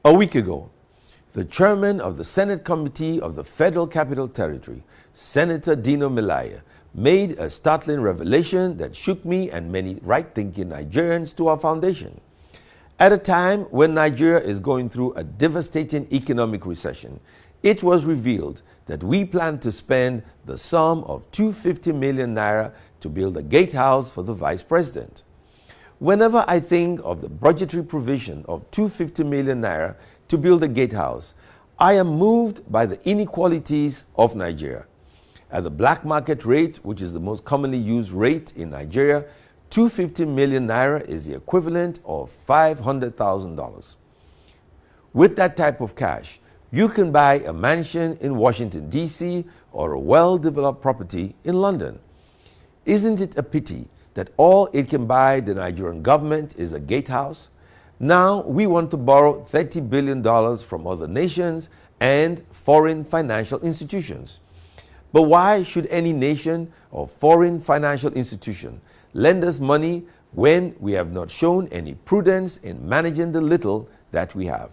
A week ago, the chairman of the Senate Committee of the Federal Capital Territory, Senator Dino Melaya, made a startling revelation that shook me and many right-thinking Nigerians to our foundation. At a time when Nigeria is going through a devastating economic recession, it was revealed that we plan to spend the sum of 250 million naira to build a gatehouse for the vice president. Whenever I think of the budgetary provision of 250 million naira to build a gatehouse, I am moved by the inequalities of Nigeria. At the black market rate, which is the most commonly used rate in Nigeria, 250 million naira is the equivalent of $500,000. With that type of cash, you can buy a mansion in Washington, D.C. or a well-developed property in London. Isn't it a pity that all it can buy the Nigerian government is a gatehouse? Now we want to borrow $30 billion from other nations and foreign financial institutions. But why should any nation or foreign financial institution lend us money when we have not shown any prudence in managing the little that we have?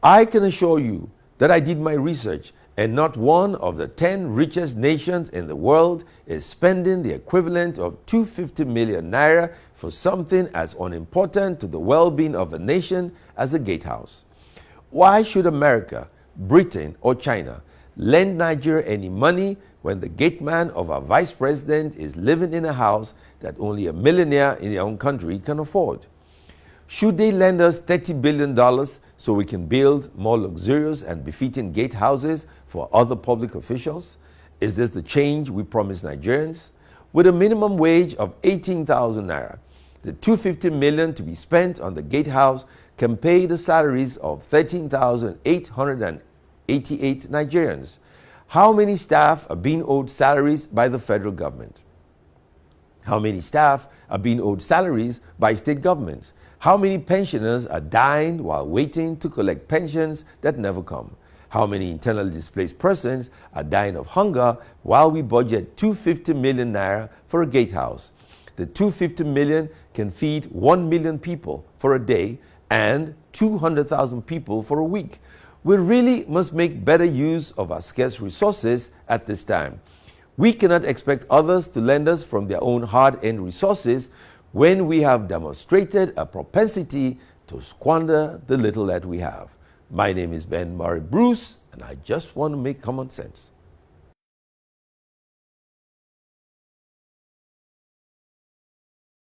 I can assure you that I did my research, and not one of the 10 richest nations in the world is spending the equivalent of 250 million naira for something as unimportant to the well-being of a nation as a gatehouse. Why should America, Britain, or China lend Nigeria any money when the gateman of our vice president is living in a house that only a millionaire in their own country can afford? Should they lend us $30 billion so we can build more luxurious and befitting gatehouses for other public officials? Is this the change we promise Nigerians? With a minimum wage of 18,000 naira, the 250 million to be spent on the gatehouse can pay the salaries of 13,888 Nigerians. How many staff are being owed salaries by the federal government? How many staff are being owed salaries by state governments? How many pensioners are dying while waiting to collect pensions that never come? How many internally displaced persons are dying of hunger while we budget 250 million naira for a gatehouse? The 250 million can feed 1 million people for a day and 200,000 people for a week. We really must make better use of our scarce resources at this time. We cannot expect others to lend us from their own hard-earned resources when we have demonstrated a propensity to squander the little that we have. My name is Ben Murray Bruce, and I just want to make common sense.